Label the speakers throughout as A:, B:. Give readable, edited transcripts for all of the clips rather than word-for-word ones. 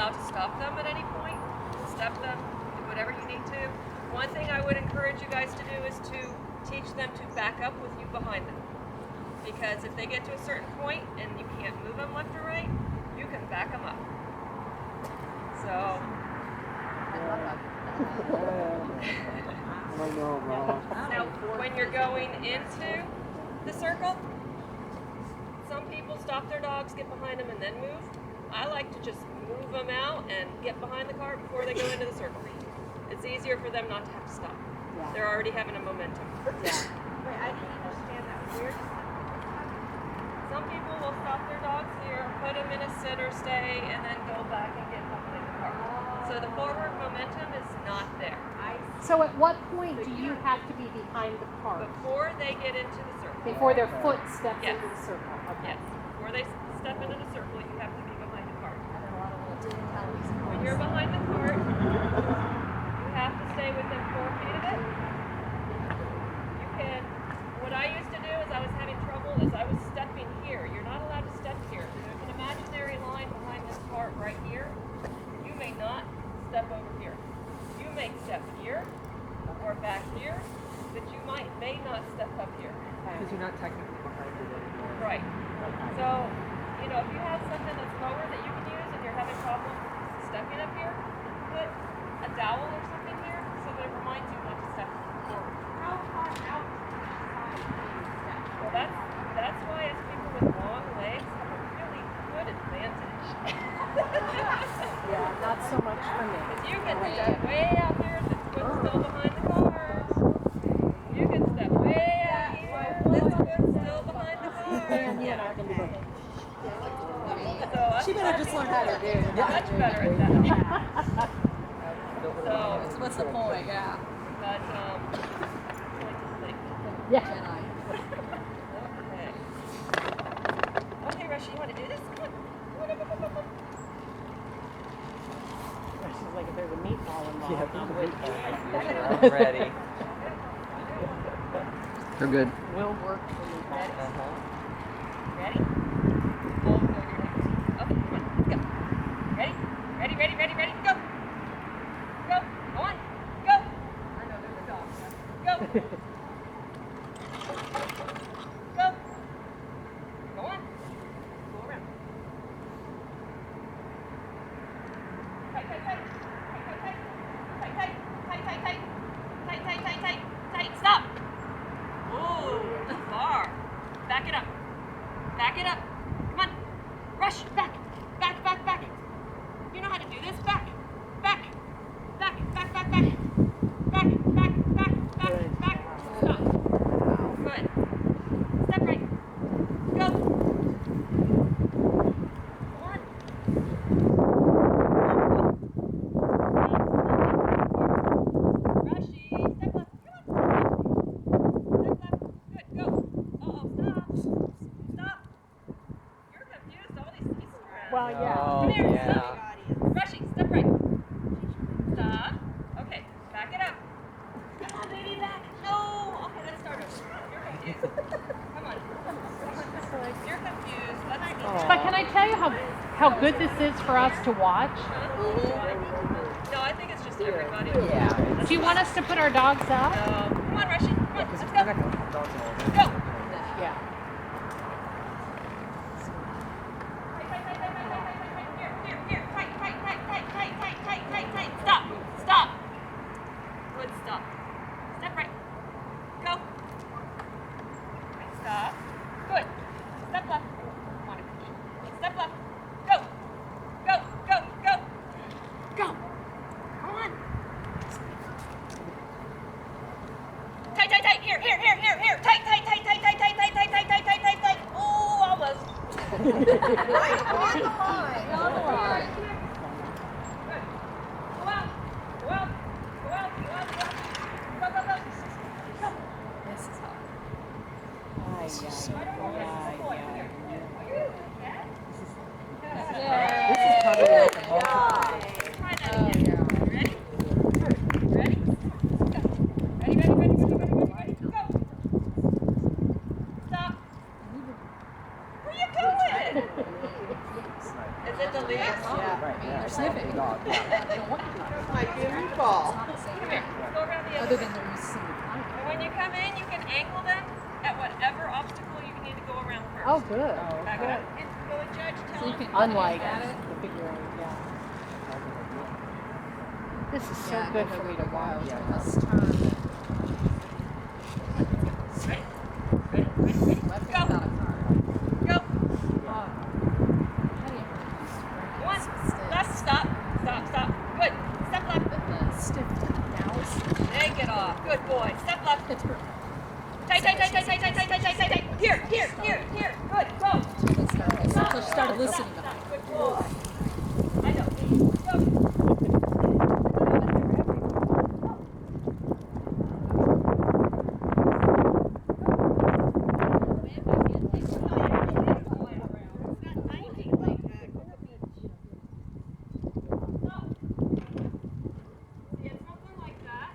A: allowed to stop them at any point, step them, do whatever you need to. One thing I would encourage you guys to do is to teach them to back up with you behind them. Because if they get to a certain point and you can't move them left or right, you can back them up. So.
B: I love that.
C: I know, bro.
A: Now, when you're going into the circle, some people stop their dogs, get behind them, and then move. I like to just move them out and get behind the cart before they go into the circle. It's easier for them not to have to stop.
B: Yeah.
A: They're already having a momentum.
B: Yeah. Wait, I didn't understand that. Where does
A: Some people will stop their dogs here, put them in a sit or stay, and then go back and get behind the cart. So the forward momentum is not there.
D: So at what point do you have to be behind the cart?
A: Before they get into the circle.
D: Before their foot steps
A: Yes.
D: into the circle? Okay.
A: Yes. Before they step into the circle, you have to be behind the cart.
B: didn't tell me.
A: When you're behind the cart, you have to stay within 4 feet of it. You can, what I used to do is I was having trouble is I was stepping here. You're not allowed to step here. There's an imaginary line behind this cart right here. You may not step over here. You may step here or back here, but you may not step up here.
C: Because you're not technically behind it anymore.
A: Right. So, you know, if you have something that's lower that you can use and you're having problems stepping up here, put a dowel or something here so that it reminds you not to step forward.
B: How far out to the side do you step?
A: Well, that's why as people with long legs have a really good advantage.
D: Yeah, not so much for me.
A: Because you can step way out here, the foot's still behind the cars. You can step way out here, this foot's still behind the cars. So
B: She better just learn how to do it.
A: much better at that. So,
B: What's the point? Yeah.
A: but, point to think.
D: Yeah.
A: Okay. Okay, Rushy, you want to do this? Come on. Come on, come on, come on.
D: She's like, if there's a meatball involved,
C: Yeah,
D: I'm with you.
C: I'm ready. We're good.
D: Will work for me.
A: Ready? Hold over your legs. Okay, come on, let's go. Ready? Ready, ready, ready, ready, go. Go. Go on. Go. I know, there's a dog. Go. Go. Go on. Go around. Tight, tight, tight. Tight, tight, tight. Tight, tight, tight, tight, tight. Tight, tight, tight, tight. Tight, stop. Ooh, far. Back it up. Back it up. Come on. Rush. Back. Back, back, back. You know how to do this. Back. Back. Back, back, back, back. Back, back, back, back, back. Stop. Good. Step right. Go. Come on. Rushy. Step left. Come on. Step left. Good. Go. Uh-oh. Stop. Stop. You're confused. All these pieces around.
D: Well, yeah.
A: Come here.
C: yeah.
A: Stop. Rushy. Step right. Stop. Okay. Back it up. Come on, baby. Back. No. Okay, let's start over. You're confused. Come on. You're confused. Let's go.
D: But can I tell you how good this is for us to watch?
A: No, I think it's just everybody.
C: Yeah.
D: Do you want us to put our dogs out?
A: Come on, Rushy. Come on. Let's go. Go.
D: Yeah.
A: Stop. Stop. Good, stop. Step right. Go. Stop. Good. Step left. Come on. Step left. Go. Go. Go. Go. Go. Come on. Tight, tight, tight. Here, here, here, here, here. Tight, tight, tight, tight, tight, tight, tight, tight, tight, tight, tight, tight, tight. Ooh, almost.
B: Right on the line. On the line.
A: Good. Go out. Go out. Go out. Go out. Go out. Go, go, go. Go.
B: This is hard.
A: Right over here. This is the point. Come here. Are you okay?
C: This is probably like the most
A: Try that again. Ready? Ready? Go. Ready, ready, ready, ready, ready, ready, ready. Go. Stop. Where you going? Is it the Yes.
C: Yeah. Right, yeah.
E: They're sniffing.
C: Dog, yeah.
E: They don't want you to.
B: My beauty ball.
E: It's not the same
A: Come
E: thing.
A: here. Go around the other
E: Other
A: way.
E: than they're used to seeing the time.
A: And when you come in, you can angle them at whatever obstacle you need to go around first.
D: Oh, good.
A: Back
D: Good.
A: up. And go and judge,
E: So
A: tell
E: you
A: them.
E: can
D: Unlike
E: at it.
D: the figure eight, yeah. This is so
E: Yeah,
D: good
E: they'll
D: for me
E: wait
D: to
E: a while.
D: watch.
E: Yeah. Let's turn.
A: Ready? Ready? Ready? Ready?
E: Left
A: Go.
E: hand out of car.
A: Go.
E: How do you
A: One. Left. Stop. Stop. Stop. Good. Step left.
E: the stiff dowels?
A: Take it off. Good boy. Step left.
E: It's her.
A: Tight, tight, tight, tight, tight, tight, tight, tight, tight, tight, tight. Here, here, here, here. Good. Go.
E: Until she started listening to
A: Stop.
E: her.
A: Good boy. I know. Go. See, it's something like that.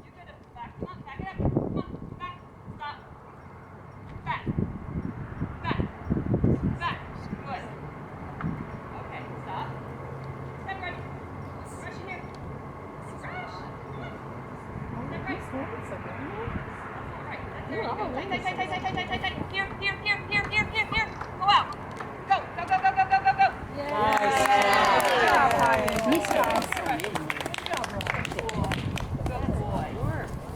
A: You're gonna back. Come on, back it up. Come on, back. Stop. Back. Back. Back. Good. Okay, stop. Step right. Rush in here. Rush. Step right. That's all right. That's very good. Tight, tight, tight, tight, tight, tight, tight, tight. Here, here, here, here, here, here, here. Go out. Go, go, go, go, go, go, go, go. Good boy.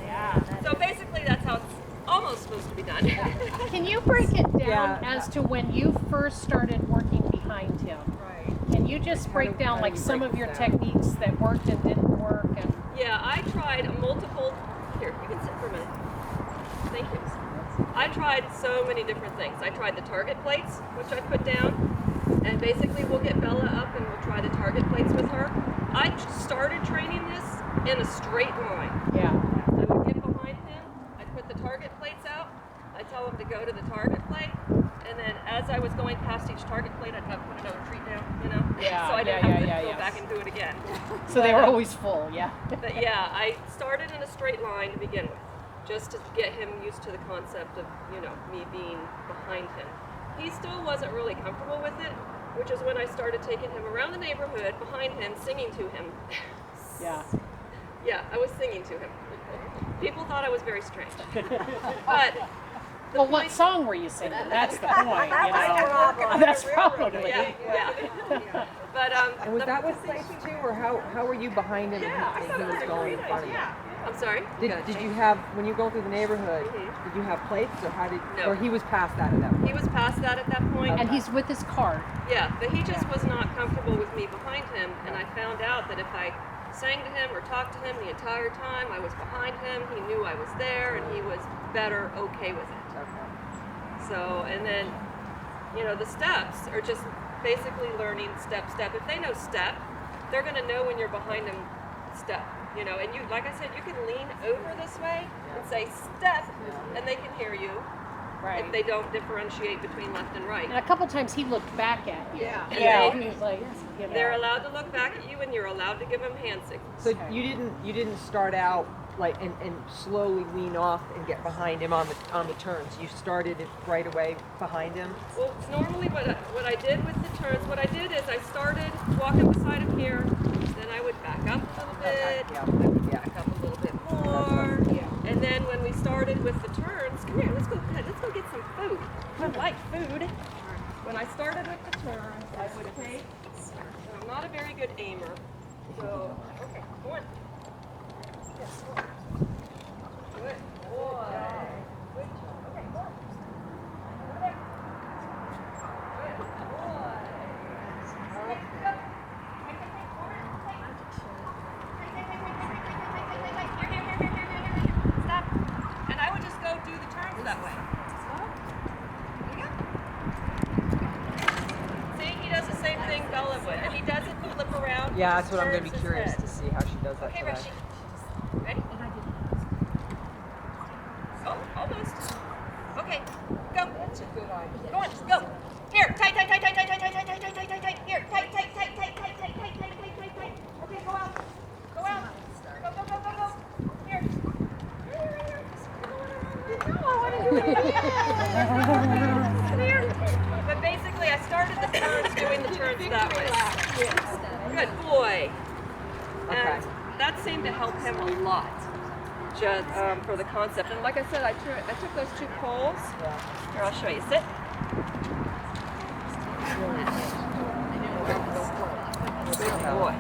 A: Yeah. So basically, that's how it's almost supposed to be done.
D: Can you break it down
C: Yeah.
D: as to when you first started working behind him?
B: Right.
D: Can you just break down like some of your techniques that worked and didn't work? And
A: Yeah, I tried multiple. Here, you can sit for a minute. Thank you. I tried so many different things. I tried the target plates, which I put down, and basically we'll get Bella up and we'll try the target plates with her. I started training this in a straight line.
D: yeah,
A: I would get behind him, I'd put the target plates out, I'd tell him to go to the target plate, and then as I was going past each target plate, I'd have to put another treat down, you know?
D: Yeah,
A: so I didn't
D: yeah,
A: have to
D: yeah,
A: go
D: yeah.
A: back and do it again.
D: so they were always full. Yeah.
A: But yeah, I started in a straight line to begin with, just to get him used to the concept of, you know, me being behind him. He still wasn't really comfortable with it, which is when I started taking him around the neighborhood behind him, singing to him.
D: Yeah.
A: Yeah, I was singing to him. People thought I was very strange. But the
D: Well, what
A: point-
D: song were you singing? That's the point. You
A: That's the
D: know.
A: problem.
D: That's probably.
A: Yeah, yeah. But
C: And was that with safety too, or how were you behind him
A: Yeah, I
C: and
A: thought
C: he
A: it
C: was
A: was a
C: going in
A: great
C: front of you?
A: idea. I'm sorry?
C: Did you have, when you go through the neighborhood,
A: Mhm.
C: did you have plates, or how did,
A: No.
C: or he was past that at that point?
A: He was past that at that point.
D: And he's with his card.
A: Yeah, but he just was not comfortable with me behind him, and I found out that if I sang to him or talked to him the entire time I was behind him, he knew I was there, and he was better okay with it.
C: Okay.
A: So, and then, you know, the steps are just basically learning step, step. If they know step, they're going to know when you're behind them step, you know, and you, like I said, you can lean over this way and say step, and they can hear you.
D: Right.
A: If they don't differentiate between left and right.
D: And a couple times he looked back at you.
B: Yeah.
A: And
D: Yeah.
A: they-
D: He was like, you know.
A: They're allowed to look back at you, and you're allowed to give them hand signals.
C: So you didn't start out like and slowly lean off and get behind him on the turns. You started it right away behind him.
A: Well, normally what I did with the turns, what I did is I started walking beside him here, then I would back up a little bit,
C: Yeah.
A: I would
C: Yeah.
A: back up a little bit more, and then when we started with the turns, come here, let's go get some food. I like food. When I started with the turns, I would take, and I'm not a very good aimer, so, okay, one. Yes, one. Good boy. Good job. Okay, one. Over there. Good boy. Okay, go. Take, forward. Take. Here. Stop. And I would just go do the turns that way. There you go. See, he does the same thing Bella would, and he doesn't flip around.
C: Yeah,
A: he
C: that's what I'm gonna be
A: turns his
C: curious
A: head.
C: to see how she does that
A: Okay,
C: today.
A: Rushy. Ready? Oh, almost. Okay, go.
B: That's a good idea.
A: Go on, go. Here, tight. Here, tight. Okay, go out. Go. Here. No, I want to do it. Come here. But basically, I started the turns doing the turns that way. seemed to help him a lot, just for the concept. And like I said, I took those 2 poles. Here, I'll show you. Sit. Good boy.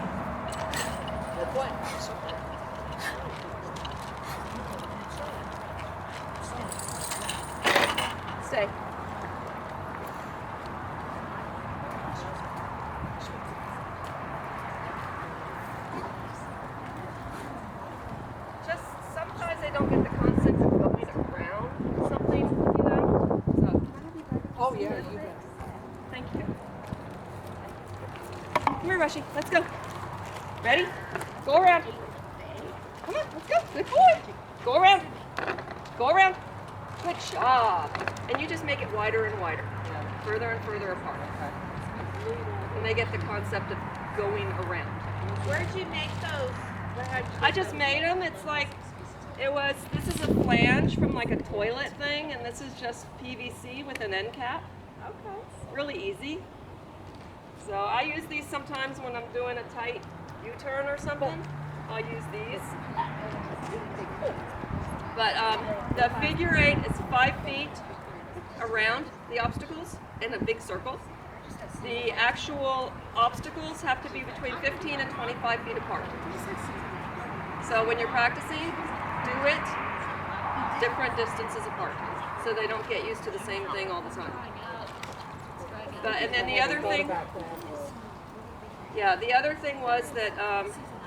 A: Good boy. Stay. Just sometimes they don't get the concept of going around something, you know? So,
C: Oh, yeah, you bet.
A: thank you. Come here, Rushy. Let's go. Ready? Go around. Come on, let's go. Good boy. Go around. Go around. Good job. And you just make it wider and wider, further and further apart. And they get the concept of going around.
B: Where'd you make those?
A: I just made them. It's like, this is a flange from like a toilet thing, and this is just PVC with an end cap.
B: Okay.
A: Really easy. So I use these sometimes when I'm doing a tight U-turn or something. I'll use these. But the figure 8 is 5 feet around the obstacles in a big circle. The actual obstacles have to be between 15 and 25 feet apart. So when you're practicing, do it different distances apart, so they don't get used to the same thing all the time. And then the other thing, the other thing was that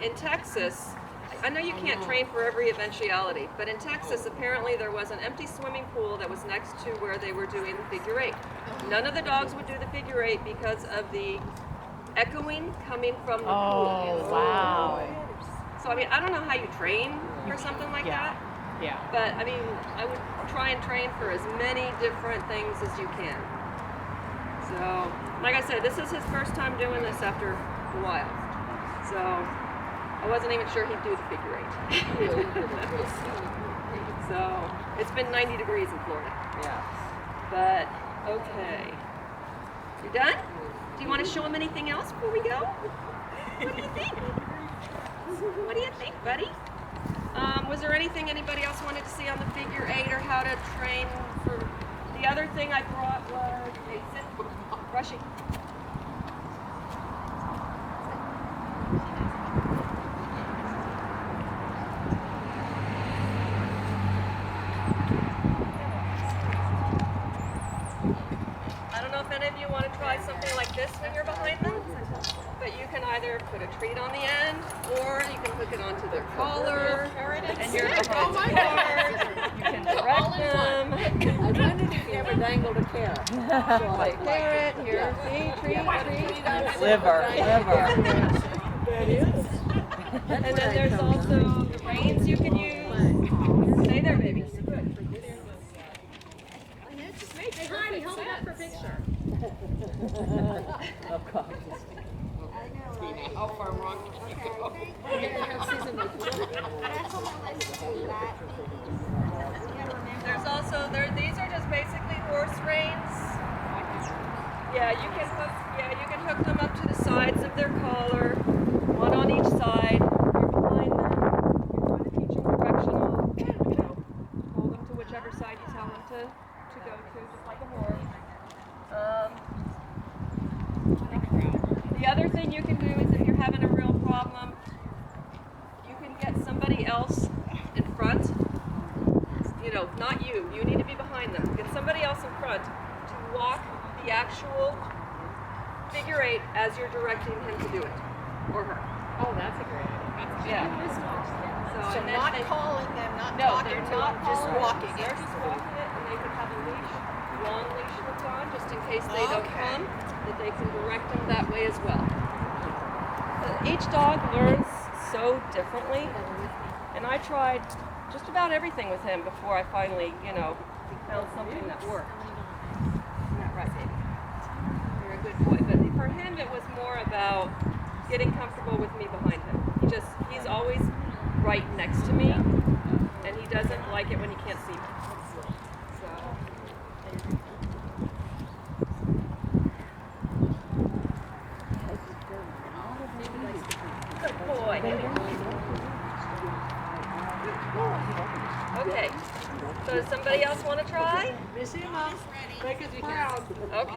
A: in Texas, I know you can't train for every eventuality, but in Texas, apparently there was an empty swimming pool that was next to where they were doing the figure 8. None of the dogs would do the figure 8 because of the echoing coming from the pool.
D: Oh, wow.
A: So, I mean, I don't know how you train for something like that,
D: Yeah.
A: but I mean, I would try and train for as many different things as you can. So, like I said, this is his first time doing this after a while. So, I wasn't even sure he'd do the figure 8. So, it's been 90 degrees in Florida.
C: Yeah.
A: But, okay. You done? Do you want to show him anything else before we go? What do you think? What do you think, buddy? Was there anything anybody else wanted to see on the figure 8 or how to train for... The other thing I brought was... Hey, sit. Rushy. I don't know if any of you want to try something like this when you're behind them, but you can either put a treat on the end, or you can hook it onto their collar, and you're behind the card. You can direct them.
B: I wondered if you ever dangled a carrot.
A: Like carrot, here, see, treat.
C: Liver.
A: And then there's also the reins you can use. Stay there, baby.
E: Hey, Heidi, hold it up for a picture.
C: Of course.
B: How far wrong did you go?
A: There's also these are just basically horse reins. Yeah, you can hook them up to the sides of their collar, one on each side. You're behind them. You're trying to teach them directional. Hold them to whichever side you tell them to go to, just like a horse. The other thing you can do is if you're having a real problem, you can get somebody else in front. Not you. You need to be behind them. Get somebody else in front to walk the actual figure 8 as you're directing him to do it, or her.
D: Oh, that's a great idea.
A: Yeah.
B: So
A: and then
B: not
A: they-
B: calling them, not
A: No,
B: talking
A: they're
B: to
A: not
B: them, just
A: calling it.
B: walking
A: They're
B: it.
A: just walking it, and they can have a leash, long leash hooked on, just in case they don't
B: Okay.
A: come, that they can direct them that way as well. Each dog learns so differently, and I tried just about everything with him before I finally, found something that worked. Isn't that right, baby? You're a good boy. But for him, it was more about getting comfortable with me behind him. He's always right next to me, and he doesn't like it when he can't see me. So. Good boy. Okay. So does somebody else want to try?
B: Miss Emma, make us proud.
A: Okay.